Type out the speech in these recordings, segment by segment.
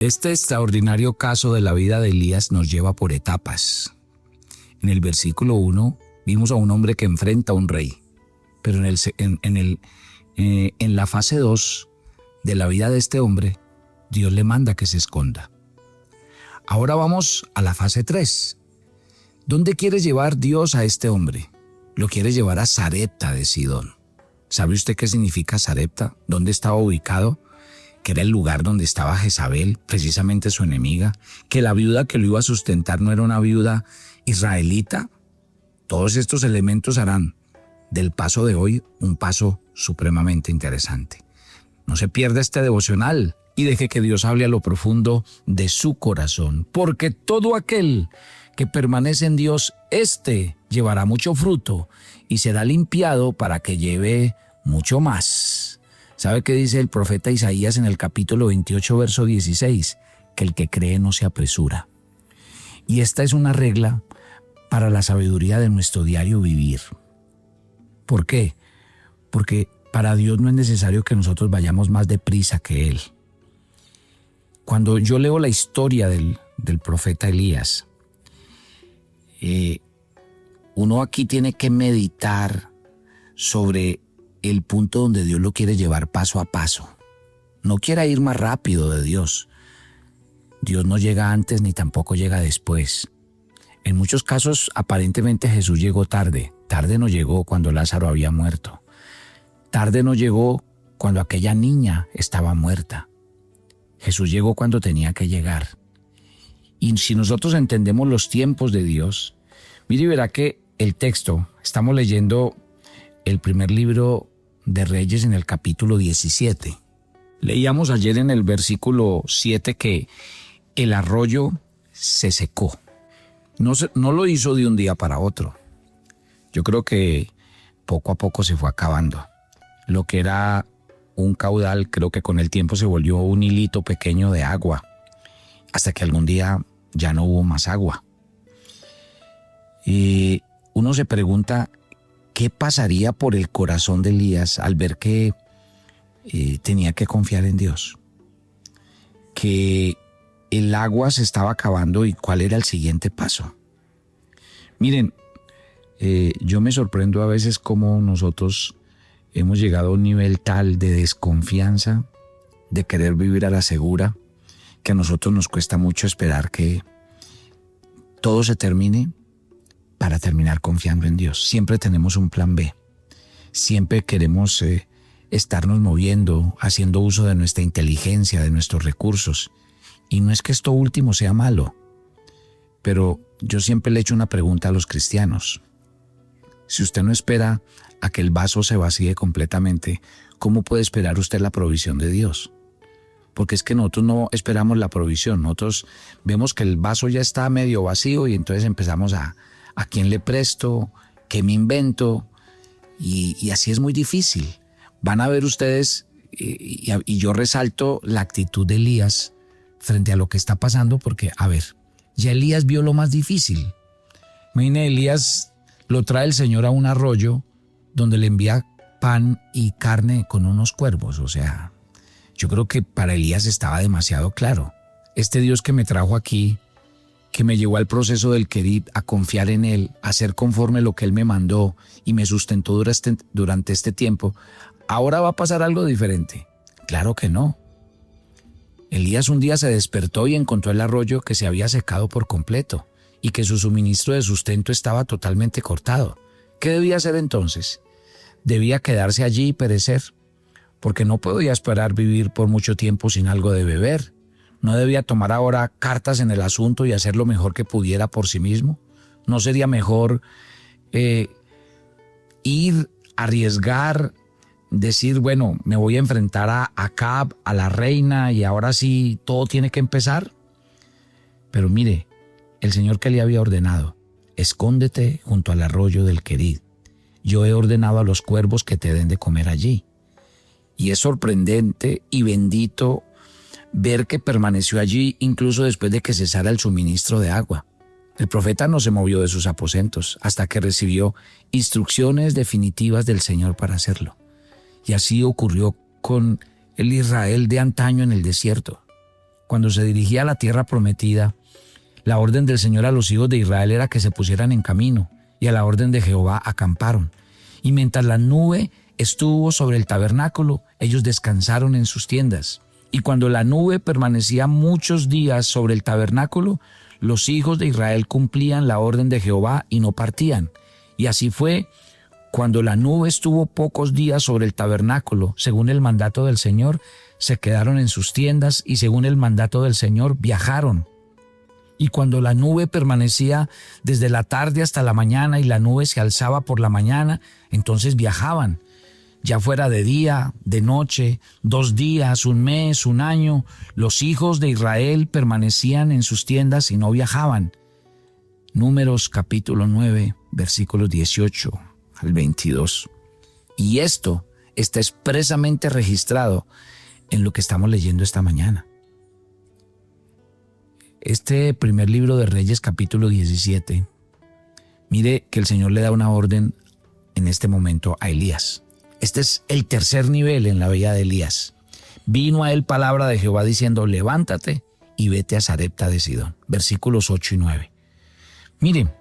Este extraordinario caso de la vida de Elías nos lleva por etapas. En el versículo 1 vimos a un hombre que enfrenta a un rey, pero en la fase 2 de la vida de este hombre, Dios le manda que se esconda. Ahora vamos a la fase 3. ¿Dónde quiere llevar Dios a este hombre? Lo quiere llevar a Sarepta de Sidón. ¿Sabe usted qué significa Sarepta? ¿Dónde estaba ubicado? Que era el lugar donde estaba Jezabel, precisamente su enemiga, que la viuda que lo iba a sustentar no era una viuda israelita. Todos estos elementos harán del paso de hoy un paso supremamente interesante. No se pierda este devocional y deje que Dios hable a lo profundo de su corazón, porque todo aquel que permanece en Dios, éste llevará mucho fruto y será limpiado para que lleve mucho más. ¿Sabe qué dice el profeta Isaías en el capítulo 28, verso 16? Que el que cree no se apresura. Y esta es una regla para la sabiduría de nuestro diario vivir. ¿Por qué? Porque para Dios no es necesario que nosotros vayamos más deprisa que Él. Cuando yo leo la historia del profeta Elías, uno aquí tiene que meditar sobre el punto donde Dios lo quiere llevar paso a paso. No quiera ir más rápido de Dios. Dios no llega antes ni tampoco llega después. En muchos casos, aparentemente Jesús llegó tarde. Tarde no llegó cuando Lázaro había muerto. Tarde no llegó cuando aquella niña estaba muerta. Jesús llegó cuando tenía que llegar. Y si nosotros entendemos los tiempos de Dios, mire y verá que el texto, estamos leyendo el primer libro de Reyes en el capítulo 17. Leíamos ayer en el versículo 7 que el arroyo se secó. No lo hizo de un día para otro. Yo creo que poco a poco se fue acabando. Lo que era un caudal, creo que con el tiempo se volvió un hilito pequeño de agua, hasta que algún día ya no hubo más agua. Y uno se pregunta, ¿qué pasaría por el corazón de Elías al ver que tenía que confiar en Dios? Que el agua se estaba acabando y cuál era el siguiente paso. Miren, yo me sorprendo a veces cómo nosotros hemos llegado a un nivel tal de desconfianza, de querer vivir a la segura, que a nosotros nos cuesta mucho esperar que todo se termine para terminar confiando en Dios. Siempre tenemos un plan B. Siempre queremos estarnos moviendo, haciendo uso de nuestra inteligencia, de nuestros recursos. Y no es que esto último sea malo, pero yo siempre le echo una pregunta a los cristianos. Si usted no espera a que el vaso se vacíe completamente, ¿cómo puede esperar usted la provisión de Dios? Porque es que nosotros no esperamos la provisión. Nosotros vemos que el vaso ya está medio vacío y entonces empezamos ¿a quién le presto? ¿Qué me invento? Y así es muy difícil. Van a ver ustedes, y yo resalto la actitud de Elías frente a lo que está pasando, porque, a ver, ya Elías vio lo más difícil. Imagine, Elías lo trae el Señor a un arroyo donde le envía pan y carne con unos cuervos. O sea, yo creo que para Elías estaba demasiado claro. Este Dios que me trajo aquí, que me llevó al proceso del Querid, a confiar en Él, a hacer conforme lo que Él me mandó y me sustentó durante este tiempo, ¿ahora va a pasar algo diferente? Claro que no. Elías un día se despertó y encontró el arroyo que se había secado por completo y que su suministro de sustento estaba totalmente cortado. ¿Qué debía hacer entonces? Debía quedarse allí y perecer, porque no podía esperar vivir por mucho tiempo sin algo de beber. ¿No debía tomar ahora cartas en el asunto y hacer lo mejor que pudiera por sí mismo? ¿No sería mejor ir, arriesgar, decir, bueno, me voy a enfrentar a Acab, a la reina, y ahora sí todo tiene que empezar? Pero mire, el Señor que le había ordenado, escóndete junto al arroyo del Querid. Yo he ordenado a los cuervos que te den de comer allí. Y es sorprendente y bendito ver que permaneció allí incluso después de que cesara el suministro de agua. El profeta no se movió de sus aposentos hasta que recibió instrucciones definitivas del Señor para hacerlo. Y así ocurrió con el Israel de antaño en el desierto. cuando se dirigía a la tierra prometida, la orden del Señor a los hijos de Israel era que se pusieran en camino, y a la orden de Jehová acamparon. Y mientras la nube estuvo sobre el tabernáculo, ellos descansaron en sus tiendas. Y cuando la nube permanecía muchos días sobre el tabernáculo, los hijos de Israel cumplían la orden de Jehová y no partían. Y así fue cuando la nube estuvo pocos días sobre el tabernáculo, según el mandato del Señor, se quedaron en sus tiendas y según el mandato del Señor viajaron. Y cuando la nube permanecía desde la tarde hasta la mañana y la nube se alzaba por la mañana, entonces viajaban. Ya fuera de día, de noche, 2 días, 1 mes, 1 año, los hijos de Israel permanecían en sus tiendas y no viajaban. Números capítulo 9, versículos 18 al 22. Y esto está expresamente registrado en lo que estamos leyendo esta mañana. Este primer libro de Reyes, capítulo 17, mire que el Señor le da una orden en este momento a Elías. Este es el tercer nivel en la vida de Elías. Vino a él palabra de Jehová diciendo: levántate y vete a Sarepta de Sidón. Versículos 8 y 9. Miren,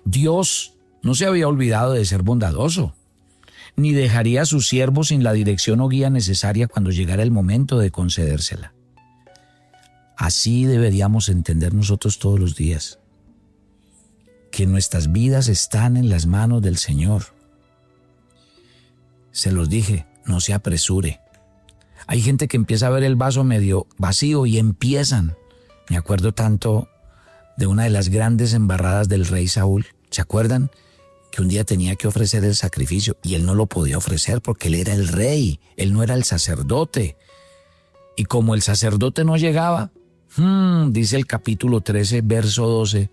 Dios no se había olvidado de ser bondadoso, ni dejaría a sus siervos sin la dirección o guía necesaria cuando llegara el momento de concedérsela. Así deberíamos entender nosotros todos los días, que nuestras vidas están en las manos del Señor. Se los dije, no se apresure. Hay gente que empieza a ver el vaso medio vacío y empiezan. Me acuerdo tanto de una de las grandes embarradas del rey Saúl. ¿Se acuerdan? Que un día tenía que ofrecer el sacrificio y él no lo podía ofrecer porque él era el rey, él no era el sacerdote. Y como el sacerdote no llegaba, dice el capítulo 13, verso 12,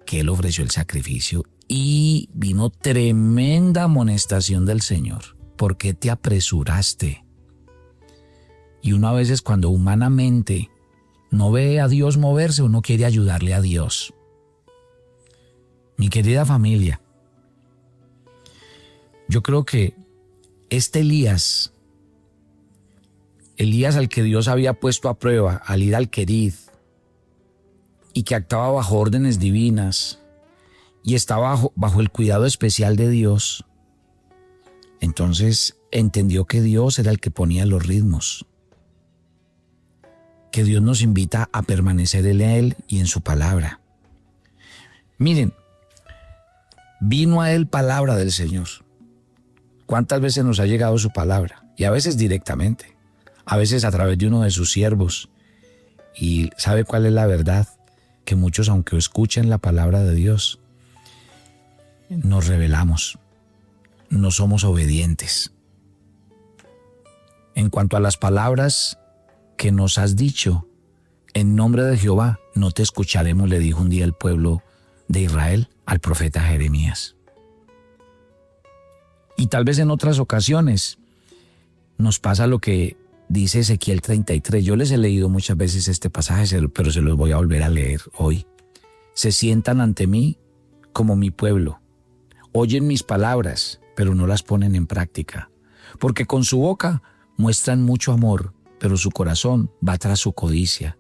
que él ofreció el sacrificio y vino tremenda amonestación del Señor. ¿Por qué te apresuraste? Y uno a veces, cuando humanamente no ve a Dios moverse, uno quiere ayudarle a Dios. Mi querida familia, yo creo que este Elías al que Dios había puesto a prueba al ir al Querith y que actuaba bajo órdenes divinas y estaba bajo el cuidado especial de Dios, entonces entendió que Dios era el que ponía los ritmos, que Dios nos invita a permanecer en Él y en su palabra. Miren, vino a él palabra del Señor. ¿Cuántas veces nos ha llegado su palabra? Y a veces directamente, a veces a través de uno de sus siervos. Y ¿sabe cuál es la verdad? Que muchos, aunque escuchen la palabra de Dios, nos rebelamos, no somos obedientes. En cuanto a las palabras que nos has dicho, en nombre de Jehová no te escucharemos, le dijo un día el pueblo de Israel al profeta Jeremías. Y tal vez en otras ocasiones nos pasa lo que dice Ezequiel 33. Yo les he leído muchas veces este pasaje, pero se los voy a volver a leer hoy. Se sientan ante mí como mi pueblo. Oyen mis palabras, pero no las ponen en práctica. Porque con su boca muestran mucho amor, pero su corazón va tras su codicia.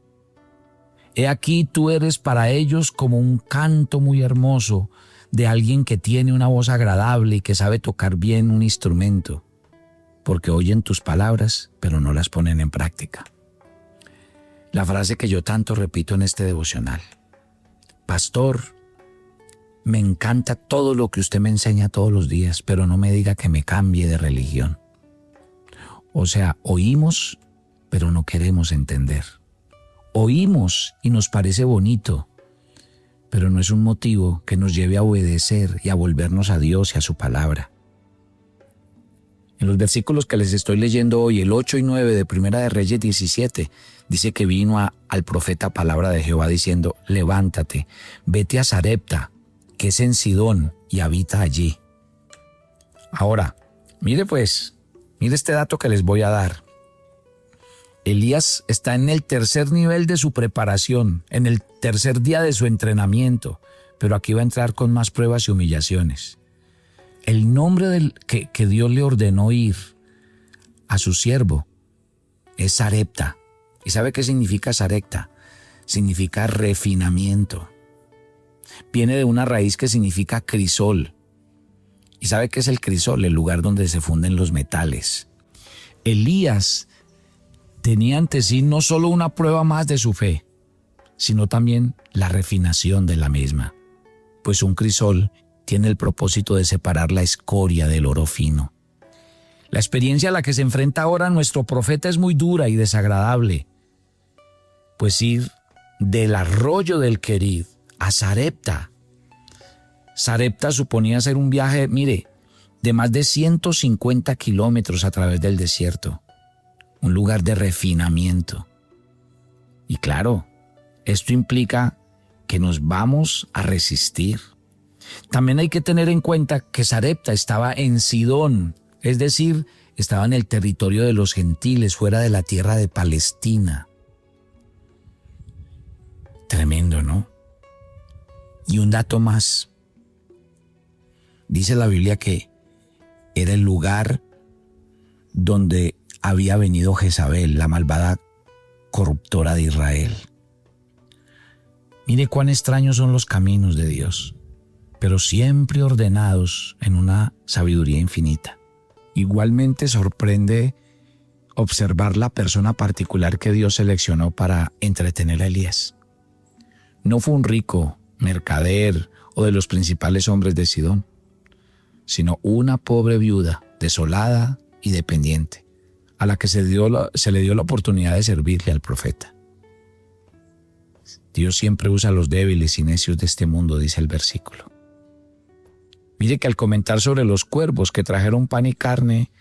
He aquí tú eres para ellos como un canto muy hermoso de alguien que tiene una voz agradable y que sabe tocar bien un instrumento, porque oyen tus palabras, pero no las ponen en práctica. La frase que yo tanto repito en este devocional: pastor, me encanta todo lo que usted me enseña todos los días, pero no me diga que me cambie de religión. O sea, oímos, pero no queremos entender. Oímos y nos parece bonito, pero no es un motivo que nos lleve a obedecer y a volvernos a Dios y a su palabra. En los versículos que les estoy leyendo hoy, el 8 y 9 de Primera de Reyes 17, dice que vino al profeta palabra de Jehová diciendo: levántate, vete a Sarepta, que es en Sidón, y habita allí. Ahora, mire este dato que les voy a dar. Elías está en el tercer nivel de su preparación, en el tercer día de su entrenamiento, pero aquí va a entrar con más pruebas y humillaciones. El nombre que Dios le ordenó ir a su siervo es Sarepta, ¿Y sabe qué significa Sarepta? Significa refinamiento. Viene de una raíz que significa crisol. ¿Y sabe qué es el crisol? El lugar donde se funden los metales. Elías tenía ante sí no solo una prueba más de su fe, sino también la refinación de la misma. Pues un crisol tiene el propósito de separar la escoria del oro fino. La experiencia a la que se enfrenta ahora nuestro profeta es muy dura y desagradable, pues ir del arroyo del Querid a Sarepta. Sarepta suponía ser un viaje, mire, de más de 150 kilómetros a través del desierto, un lugar de refinamiento. Y claro, esto implica que nos vamos a resistir. También hay que tener en cuenta que Sarepta estaba en Sidón, es decir, estaba en el territorio de los gentiles, fuera de la tierra de Palestina. Tremendo, ¿no? Y un dato más. Dice la Biblia que era el lugar donde había venido Jezabel, la malvada corruptora de Israel. Mire cuán extraños son los caminos de Dios, pero siempre ordenados en una sabiduría infinita. Igualmente sorprende observar la persona particular que Dios seleccionó para entretener a Elías. No fue un rico, mercader o de los principales hombres de Sidón, sino una pobre viuda, desolada y dependiente, a la que se le dio la oportunidad de servirle al profeta. Dios siempre usa a los débiles y necios de este mundo, dice el versículo. Mire que al comentar sobre los cuervos que trajeron pan y carne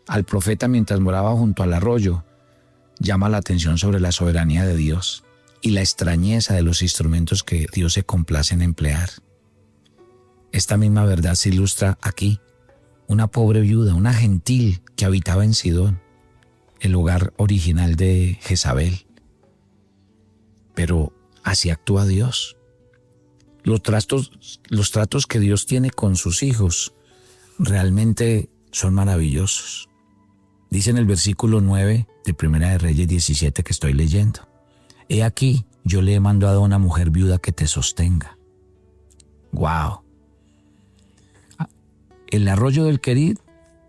al profeta mientras moraba junto al arroyo, llama la atención sobre la soberanía de Dios y la extrañeza de los instrumentos que Dios se complace en emplear. Esta misma verdad se ilustra aquí. Una pobre viuda, una gentil que habitaba en Sidón, el hogar original de Jezabel. Pero así actúa Dios. Los tratos que Dios tiene con sus hijos realmente son maravillosos. Dice en el versículo 9 de Primera de Reyes 17 que estoy leyendo: He aquí, yo le he mandado a una mujer viuda que te sostenga. ¡Wow! El arroyo del Querid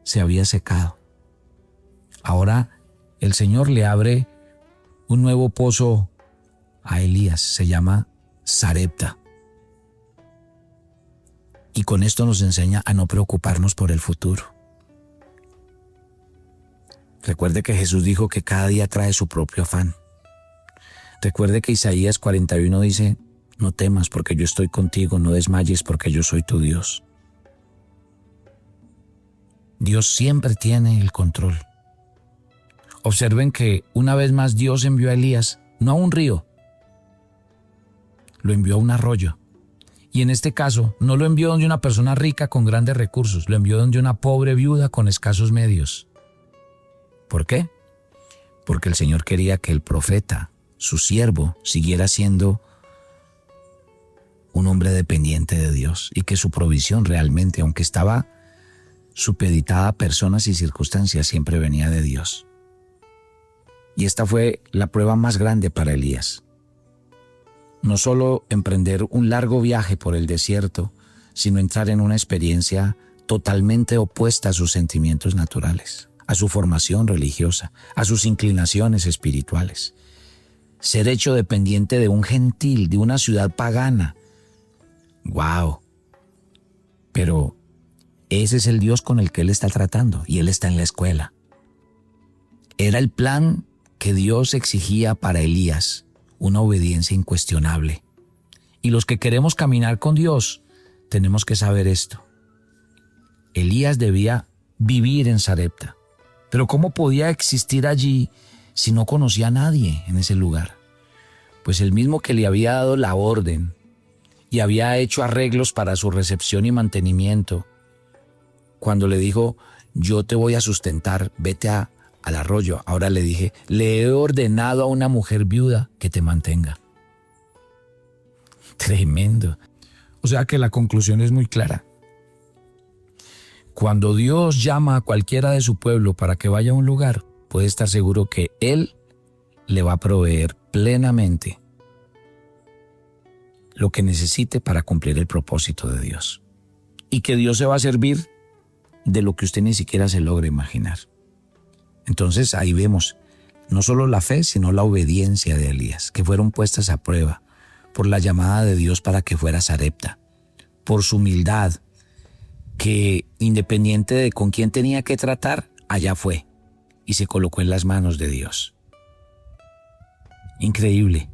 se había secado. Ahora el Señor le abre un nuevo pozo a Elías, se llama Sarepta. Y con esto nos enseña a no preocuparnos por el futuro. Recuerde que Jesús dijo que cada día trae su propio afán. Recuerde que Isaías 41 dice: No temas porque yo estoy contigo, no desmayes porque yo soy tu Dios. Dios siempre tiene el control. Observen que una vez más Dios envió a Elías no a un río, lo envió a un arroyo. Y en este caso no lo envió donde una persona rica con grandes recursos, lo envió donde una pobre viuda con escasos medios. ¿Por qué? Porque el Señor quería que el profeta, su siervo, siguiera siendo un hombre dependiente de Dios y que su provisión realmente, aunque estaba supeditada a personas y circunstancias, siempre venía de Dios. Y esta fue la prueba más grande para Elías. No solo emprender un largo viaje por el desierto, sino entrar en una experiencia totalmente opuesta a sus sentimientos naturales, a su formación religiosa, a sus inclinaciones espirituales. Ser hecho dependiente de un gentil, de una ciudad pagana. ¡Wow! Pero ese es el Dios con el que él está tratando y él está en la escuela. Era el plan que Dios exigía para Elías, una obediencia incuestionable. Y los que queremos caminar con Dios, tenemos que saber esto. Elías debía vivir en Sarepta, pero ¿cómo podía existir allí si no conocía a nadie en ese lugar? Pues el mismo que le había dado la orden y había hecho arreglos para su recepción y mantenimiento, cuando le dijo: yo te voy a sustentar, vete al arroyo. Ahora le he ordenado a una mujer viuda que te mantenga. Tremendo. O sea que la conclusión es muy clara. Cuando Dios llama a cualquiera de su pueblo para que vaya a un lugar, puede estar seguro que Él le va a proveer plenamente lo que necesite para cumplir el propósito de Dios. Y que Dios se va a servir de lo que usted ni siquiera se logra imaginar. Entonces ahí vemos no solo la fe, sino la obediencia de Elías, que fueron puestas a prueba por la llamada de Dios para que fuera Sarepta, por su humildad, que independiente de con quién tenía que tratar, allá fue y se colocó en las manos de Dios. Increíble.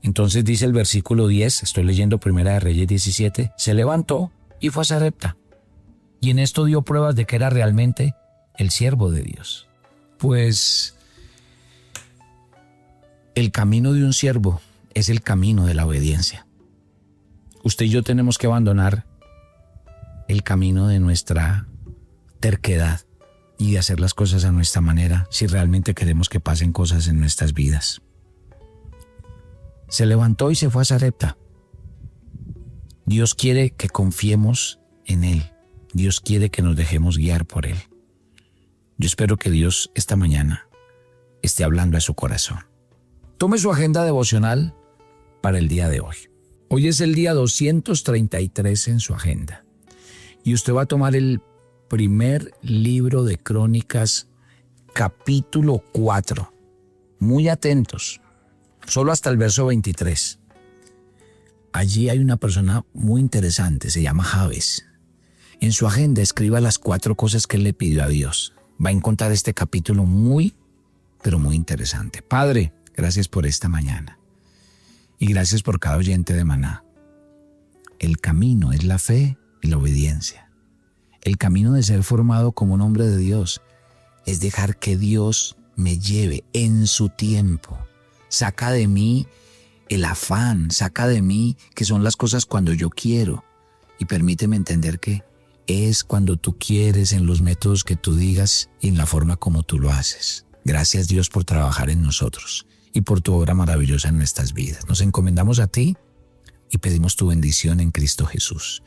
Entonces dice el versículo 10, estoy leyendo Primera de Reyes 17, se levantó y fue a Sarepta. Y en esto dio pruebas de que era realmente el siervo de Dios. Pues el camino de un siervo es el camino de la obediencia. Usted y yo tenemos que abandonar el camino de nuestra terquedad y de hacer las cosas a nuestra manera si realmente queremos que pasen cosas en nuestras vidas. Se levantó y se fue a Sarepta. Dios quiere que confiemos en Él. Dios quiere que nos dejemos guiar por Él. Yo espero que Dios esta mañana esté hablando a su corazón. Tome su agenda devocional para el día de hoy. Hoy es el día 233 en su agenda. Y usted va a tomar el primer libro de Crónicas, capítulo 4. Muy atentos. Solo hasta el verso 23. Allí hay una persona muy interesante, se llama Jabes. En su agenda escriba las 4 cosas que él le pidió a Dios. Va a encontrar este capítulo muy, pero muy interesante. Padre, gracias por esta mañana. Y gracias por cada oyente de Maná. El camino es la fe y la obediencia. El camino de ser formado como un hombre de Dios es dejar que Dios me lleve en su tiempo. Saca de mí el afán, saca de mí que son las cosas cuando yo quiero y permíteme entender que es cuando tú quieres, en los métodos que tú digas y en la forma como tú lo haces. Gracias Dios por trabajar en nosotros y por tu obra maravillosa en nuestras vidas. Nos encomendamos a ti y pedimos tu bendición en Cristo Jesús.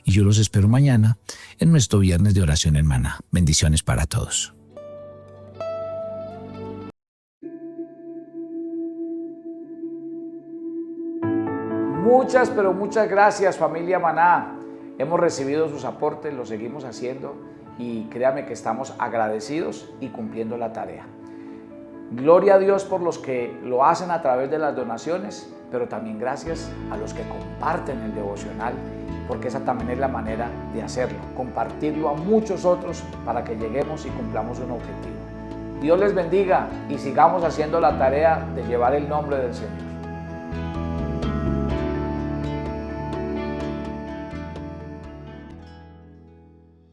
Y yo los espero mañana en nuestro viernes de oración en Maná. Bendiciones para todos. Muchas, pero muchas gracias, familia Maná. Hemos recibido sus aportes, lo seguimos haciendo y créame que estamos agradecidos y cumpliendo la tarea. Gloria a Dios por los que lo hacen a través de las donaciones, pero también gracias a los que comparten el devocional, porque esa también es la manera de hacerlo, compartirlo a muchos otros para que lleguemos y cumplamos un objetivo. Dios les bendiga y sigamos haciendo la tarea de llevar el nombre del Señor.